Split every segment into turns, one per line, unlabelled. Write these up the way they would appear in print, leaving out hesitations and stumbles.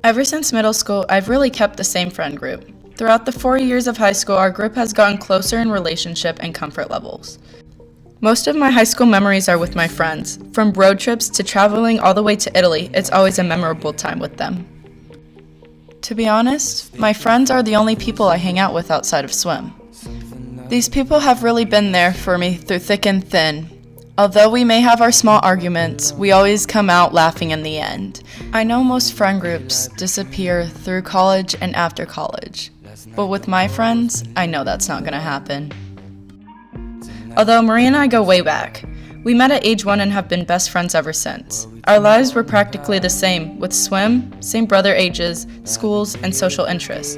Ever since middle school, I've really kept the same friend group. Throughout the 4 years of high school, our group has gotten closer in relationship and comfort levels. Most of my high school memories are with my friends. From road trips to traveling all the way to Italy, it's always a memorable time with them. To be honest, my friends are the only people I hang out with outside of swim. These people have really been there for me through thick and thin. Although we may have our small arguments, we always come out laughing in the end. I know most friend groups disappear through college and after college, but with my friends, I know that's not going to happen. Although Marie and I go way back, we met at age 1 and have been best friends ever since. Our lives were practically the same, with swim, same brother ages, schools, and social interests.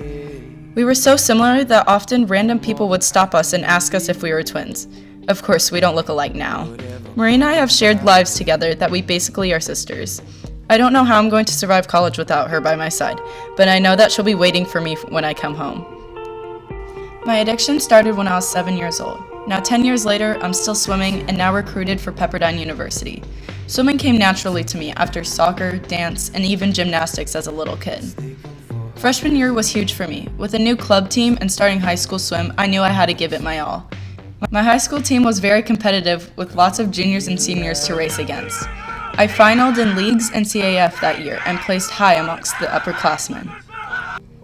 We were so similar that often random people would stop us and ask us if we were twins. Of course, we don't look alike now. Marie and I have shared lives together that we basically are sisters. I don't know how I'm going to survive college without her by my side, but I know that she'll be waiting for me when I come home. My addiction started when I was 7 years old. Now 10 years later, I'm still swimming and now recruited for Pepperdine University. Swimming came naturally to me after soccer, dance, and even gymnastics as a little kid. Freshman year was huge for me. With a new club team and starting high school swim, I knew I had to give it my all. My high school team was very competitive with lots of juniors and seniors to race against. I finaled in leagues and CAF that year and placed high amongst the upperclassmen.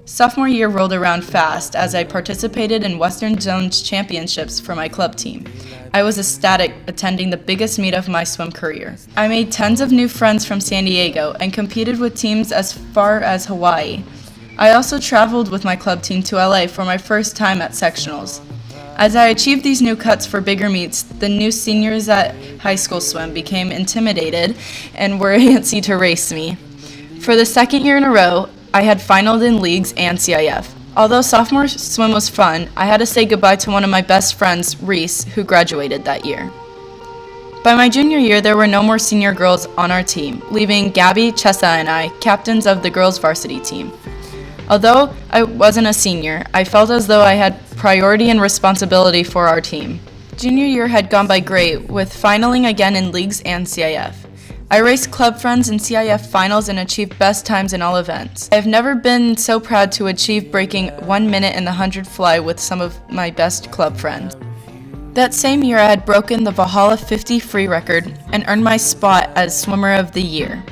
Sophomore year rolled around fast as I participated in Western Zone's championships for my club team. I was ecstatic attending the biggest meet of my swim career. I made tons of new friends from San Diego and competed with teams as far as Hawaii. I also traveled with my club team to LA for my first time at sectionals. As I achieved these new cuts for bigger meets, the new seniors at high school swim became intimidated and were antsy to race me. For the second year in a row, I had finaled in leagues and CIF. Although sophomore swim was fun, I had to say goodbye to one of my best friends, Reese, who graduated that year. By my junior year, there were no more senior girls on our team, leaving Gabby, Chessa, and I captains of the girls' varsity team. Although I wasn't a senior, I felt as though I had priority and responsibility for our team. Junior year had gone by great, with finaling again in leagues and CIF. I raced club friends in CIF finals and achieved best times in all events. I have never been so proud to achieve breaking 1 minute in the 100 fly with some of my best club friends. That same year, I had broken the Valhalla 50 free record and earned my spot as Swimmer of the Year.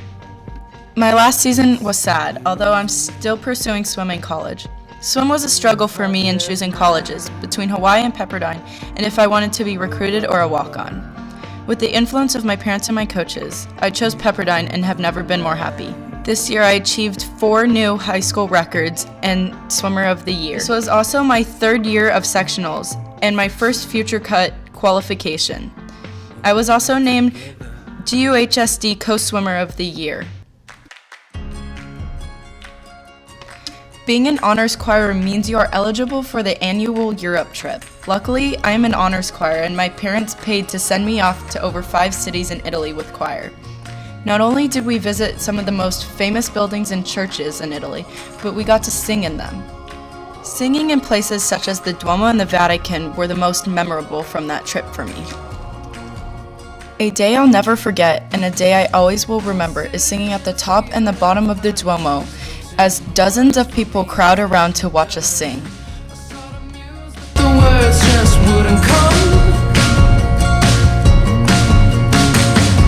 My last season was sad, although I'm still pursuing swim in college. Swim was a struggle for me in choosing colleges, between Hawaii and Pepperdine, and if I wanted to be recruited or a walk-on. With the influence of my parents and my coaches, I chose Pepperdine and have never been more happy. This year I achieved 4 new high school records and Swimmer of the Year. This was also my 3rd year of sectionals and my first Future Cut qualification. I was also named GUHSD Co-Swimmer of the Year. Being an honors choir means you are eligible for the annual Europe trip. Luckily, I am an honors choir and my parents paid to send me off to over 5 cities in Italy with choir. Not only did we visit some of the most famous buildings and churches in Italy, but we got to sing in them. Singing in places such as the Duomo and the Vatican were the most memorable from that trip for me. A day I'll never forget and a day I always will remember is singing at the top and the bottom of the Duomo as dozens of people crowd around to watch us sing.
The words just wouldn't come.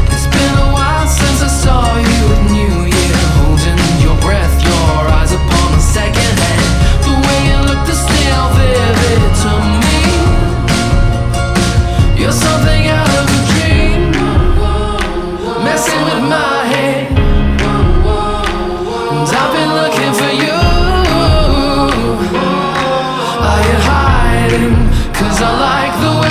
It's been a while since I saw you at New Year, holding your breath, your eyes upon a second hand. The way you looked is still vivid to me. You're something out of a dream, messing with my head. I've been looking for you. Are you hiding? 'Cause I like the way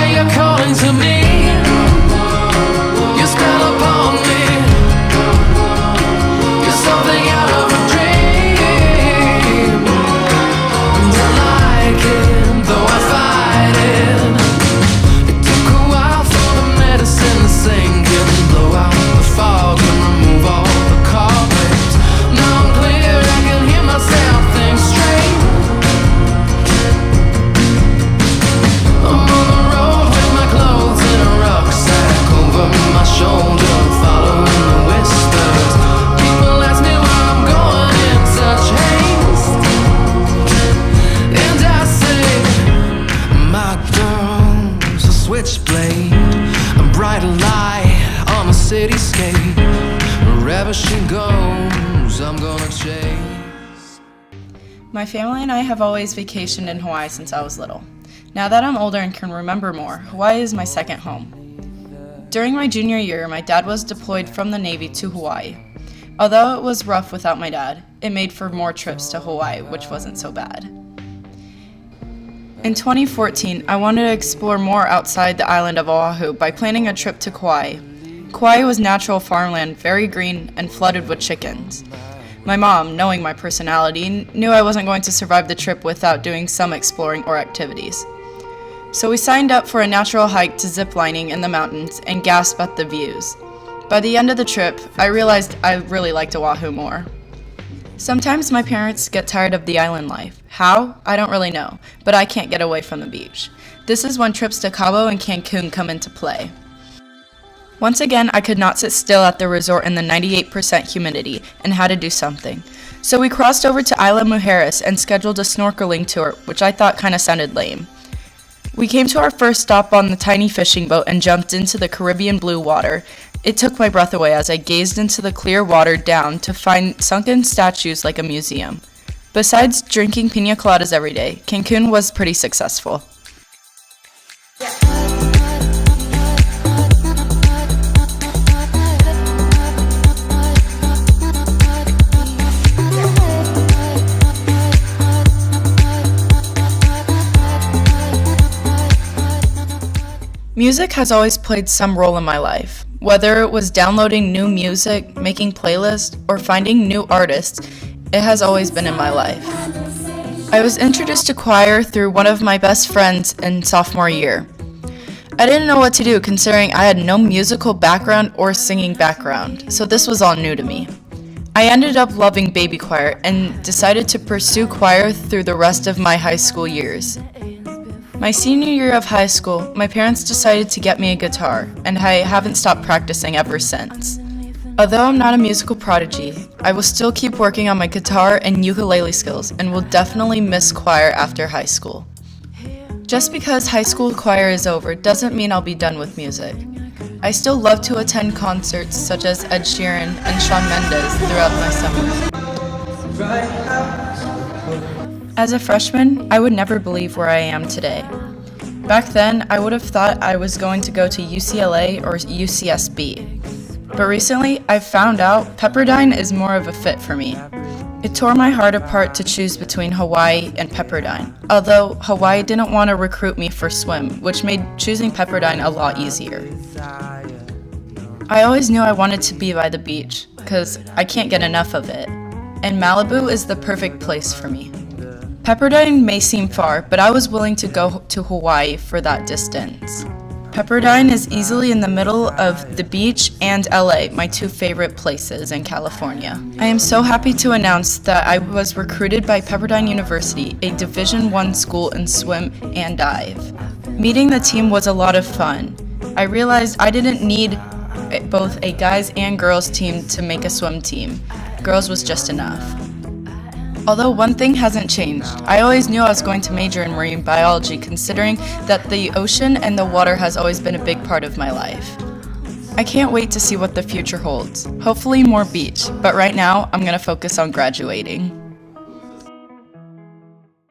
My family and I have always vacationed in Hawaii since I was little. Now that I'm older and can remember more, Hawaii is my second home. During my junior year, my dad was deployed from the Navy to Hawaii. Although it was rough without my dad, it made for more trips to Hawaii, which wasn't so bad. In 2014, I wanted to explore more outside the island of Oahu by planning a trip to Kauai. Kauai was natural farmland, very green, and flooded with chickens. My mom, knowing my personality, knew I wasn't going to survive the trip without doing some exploring or activities. So we signed up for a natural hike to ziplining in the mountains and gasped at the views. By the end of the trip, I realized I really liked Oahu more. Sometimes my parents get tired of the island life. How? I don't really know, but I can't get away from the beach. This is when trips to Cabo and Cancun come into play. Once again, I could not sit still at the resort in the 98% humidity and had to do something. So we crossed over to Isla Mujeres and scheduled a snorkeling tour, which I thought kinda sounded lame. We came to our first stop on the tiny fishing boat and jumped into the Caribbean blue water. It took my breath away as I gazed into the clear water down to find sunken statues like a museum. Besides drinking piña coladas every day, Cancun was pretty successful. Music has always played some role in my life. Whether it was downloading new music, making playlists, or finding new artists, it has always been in my life. I was introduced to choir through one of my best friends in sophomore year. I didn't know what to do considering I had no musical background or singing background, so this was all new to me. I ended up loving baby choir and decided to pursue choir through the rest of my high school years. My senior year of high school, my parents decided to get me a guitar, and I haven't stopped practicing ever since. Although I'm not a musical prodigy, I will still keep working on my guitar and ukulele skills and will definitely miss choir after high school. Just because high school choir is over doesn't mean I'll be done with music. I still love to attend concerts such as Ed Sheeran and Shawn Mendes throughout my summer. As a freshman, I would never believe where I am today. Back then, I would have thought I was going to go to UCLA or UCSB. But recently, I've found out Pepperdine is more of a fit for me. It tore my heart apart to choose between Hawaii and Pepperdine, although Hawaii didn't want to recruit me for swim, which made choosing Pepperdine a lot easier. I always knew I wanted to be by the beach, because I can't get enough of it, and Malibu is the perfect place for me. Pepperdine may seem far, but I was willing to go to Hawaii for that distance. Pepperdine is easily in the middle of the beach and LA, my two favorite places in California. I am so happy to announce that I was recruited by Pepperdine University, a Division I school in swim and dive. Meeting the team was a lot of fun. I realized I didn't need both a guys and girls team to make a swim team. Girls was just enough. Although one thing hasn't changed, I always knew I was going to major in marine biology considering that the ocean and the water has always been a big part of my life. I can't wait to see what the future holds. Hopefully more beach, but right now I'm going to focus on graduating.